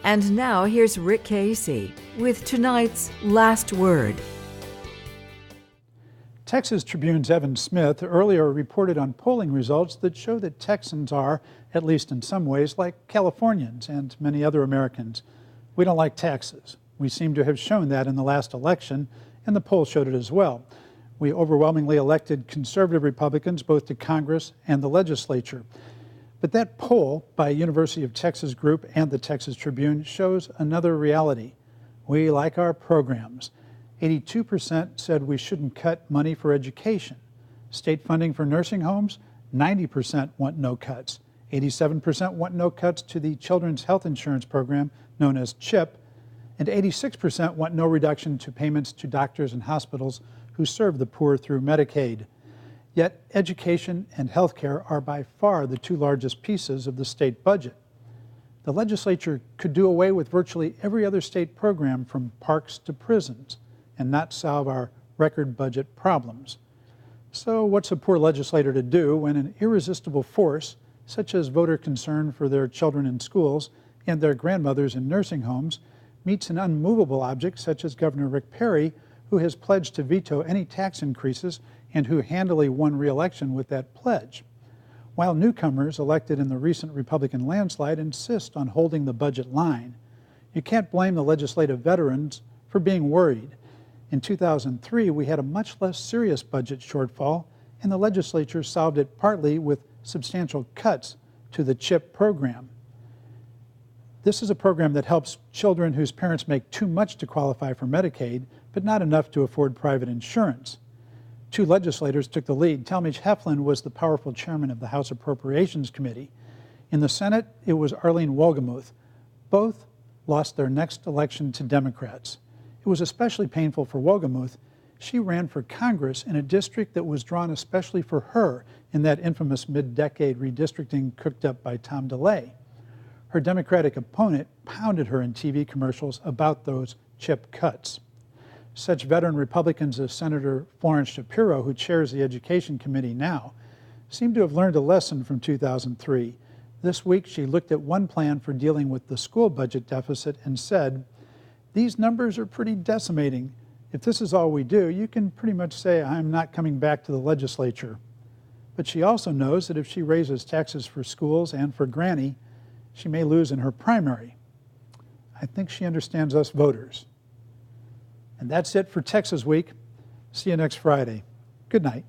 And now here's Rick Casey with tonight's Last Word. Texas Tribune's Evan Smith earlier reported on polling results that show that Texans are, at least in some ways, like Californians and many other Americans. We don't like taxes. We seem to have shown that in the last election, and the poll showed it as well. We overwhelmingly elected conservative Republicans both to Congress and the legislature. But that poll by University of Texas Group and the Texas Tribune shows another reality. We like our programs. 82% said we shouldn't cut money for education. State funding for nursing homes, 90% want no cuts. 87% want no cuts to the Children's Health Insurance Program, known as CHIP, and 86% want no reduction to payments to doctors and hospitals who serve the poor through Medicaid. Yet education and health care are by far the two largest pieces of the state budget. The legislature could do away with virtually every other state program from parks to prisons and not solve our record budget problems. So what's a poor legislator to do when an irresistible force, such as voter concern for their children in schools and their grandmothers in nursing homes, meets an unmovable object such as Governor Rick Perry, who has pledged to veto any tax increases and who handily won re-election with that pledge? While newcomers elected in the recent Republican landslide insist on holding the budget line, you can't blame the legislative veterans for being worried. In 2003, we had a much less serious budget shortfall, and the legislature solved it partly with substantial cuts to the CHIP program. This is a program that helps children whose parents make too much to qualify for Medicaid, but not enough to afford private insurance. Two legislators took the lead. Talmadge Heflin was the powerful chairman of the House Appropriations Committee. In the Senate, it was Arlene Wolgemuth. Both lost their next election to Democrats. It was especially painful for Wolgemuth. She ran for Congress in a district that was drawn especially for her in that infamous mid-decade redistricting cooked up by Tom DeLay. Her Democratic opponent pounded her in TV commercials about those CHIP cuts. Such veteran Republicans as Senator Florence Shapiro, who chairs the Education Committee now, seem to have learned a lesson from 2003. This week, she looked at one plan for dealing with the school budget deficit and said, "These numbers are pretty decimating. If this is all we do, you can pretty much say I'm not coming back to the legislature." But she also knows that if she raises taxes for schools and for Granny, she may lose in her primary. I think she understands us voters. And that's it for Texas Week. See you next Friday. Good night.